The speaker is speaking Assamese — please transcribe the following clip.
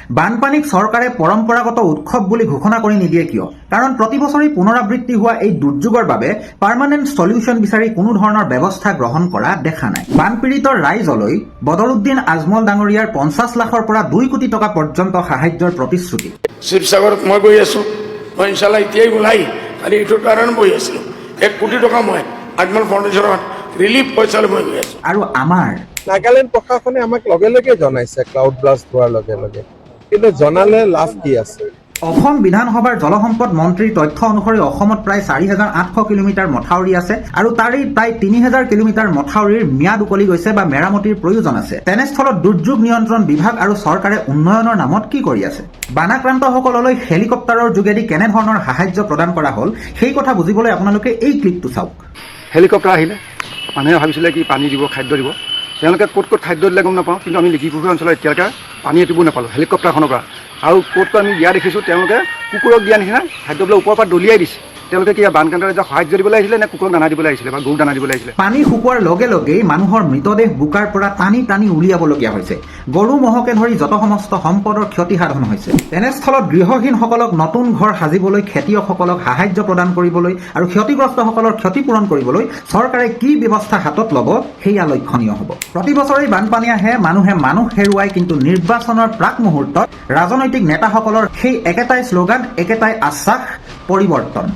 বানপানীক চৰকাৰে পৰম্পৰাগত উৎসৱ বুলি ঘোষণা কৰি নিদিয়ে কিয়? কাৰণ প্ৰতি বছৰে পুনৰাবৃত্তি হোৱা এই দুৰ্যোগৰ বাবে পাৰ্মানেণ্ট সলিউশ্যন বিচাৰি কোনো ধৰণৰ ব্যৱস্থা গ্ৰহণ কৰা দেখা নাই। বানপীড়িত ৰাইজলৈ বদৰুদ্দিন আজমল ডাঙৰীয়াৰ 50 লাখৰ পৰা 2 কোটি টকা পৰ্যন্ত সাহায্যৰ প্ৰতিশ্ৰুতি। শিৱসাগৰত মই গৈ আছো, মই ইনশাল্লাহ এতিয়াই ওলাই খালি এইটোৰ কাৰণে বহি আছিলো। 1 কোটি টকা মই আজমল ফাউণ্ডেশ্যনত ৰিলিফ পইচালৈ মই গৈ আছো। আৰু আমাৰ নাগালেণ্ড প্ৰশাসনে আমাক লগে লগে জনাইছে ক্লাউড ব্লাষ্ট হোৱাৰ লগে লগে, কিন্তু জনালে লাভ কি আছে? অসম বিধানসভাৰ জলসম্পদ মন্ত্ৰীৰ তথ্য অনুসৰি অসমত প্ৰায় 4,800 কিলোমিটাৰ মথাউৰি আছে আৰু তাৰে প্ৰায় 3,000 কিলোমিটাৰ মথাউৰিৰ ম্যাদ উকলি গৈছে বা মেৰামতিৰ প্ৰয়োজন আছে। তেনেস্থলত দুৰ্যোগ নিয়ন্ত্ৰণ বিভাগ আৰু চৰকাৰে উন্নয়নৰ নামত কি কৰি আছে? বানাক্ৰান্তসকললৈ হেলিকপ্টাৰৰ যোগেদি কেনেধৰণৰ সাহায্য প্ৰদান কৰা হ'ল সেই কথা বুজিবলৈ আপোনালোকে এই ক্লিপটো চাওক। হেলিকপ্টাৰ আহিলে মানুহে ভাবিছিলে কি পানী দিব, খাদ্য দিব। তেওঁলোকে ক'ত ক'ত খাদ্য দিলে গম নাপাওঁ, কিন্তু আমি লিখিপুখুৰী অঞ্চলত এতিয়ালৈকে পানী এটিব নাপালোঁ হেলিকপ্টাৰখনৰ পৰা। আৰু ক'ত আমি দিয়া দেখিছোঁ তেওঁলোকে কুকুৰক দিয়া নিচিনা খাদ্যবিলাক ওপৰৰ পৰা দলিয়াই দিছে। তেওঁলোকে কিবা বানকান্তৰে যে সাহায্য দিবলৈ আহিছিলে নে কুকুৰক দানা দিবলৈ আহিছিলে বা গৰু দানা দিবলৈ আহিছিলে? পানী শুকোৱাৰ লগে লগেই মানুহৰ মৃতদেহ বোকাৰ পৰা টানি টানি উলিয়াবলগীয়া হৈছে। গৰু মহকে ধৰি যত সমস্ত সম্পদৰ ক্ষতি সাধন হৈছে। তেনেস্থলত গৃহহীনসকলক নতুন ঘৰ সাজিবলৈ, খেতিয়কসকলক সাহায্য প্ৰদান কৰিবলৈ আৰু ক্ষতিগ্ৰস্তসকলৰ ক্ষতিপূৰণ কৰিবলৈ চৰকাৰে কি ব্যৱস্থা হাতত ল'ব সেয়া লক্ষণীয় হ'ব। প্ৰতি বছৰেই বানপানী আহে, মানুহে মানুহ হেৰুৱায়, কিন্তু নিৰ্বাচনৰ প্ৰাক মুহূৰ্তত ৰাজনৈতিক নেতাসকলৰ সেই একেটাই শ্লোগান, একেটাই আশ্বাস, পৰিৱৰ্তন।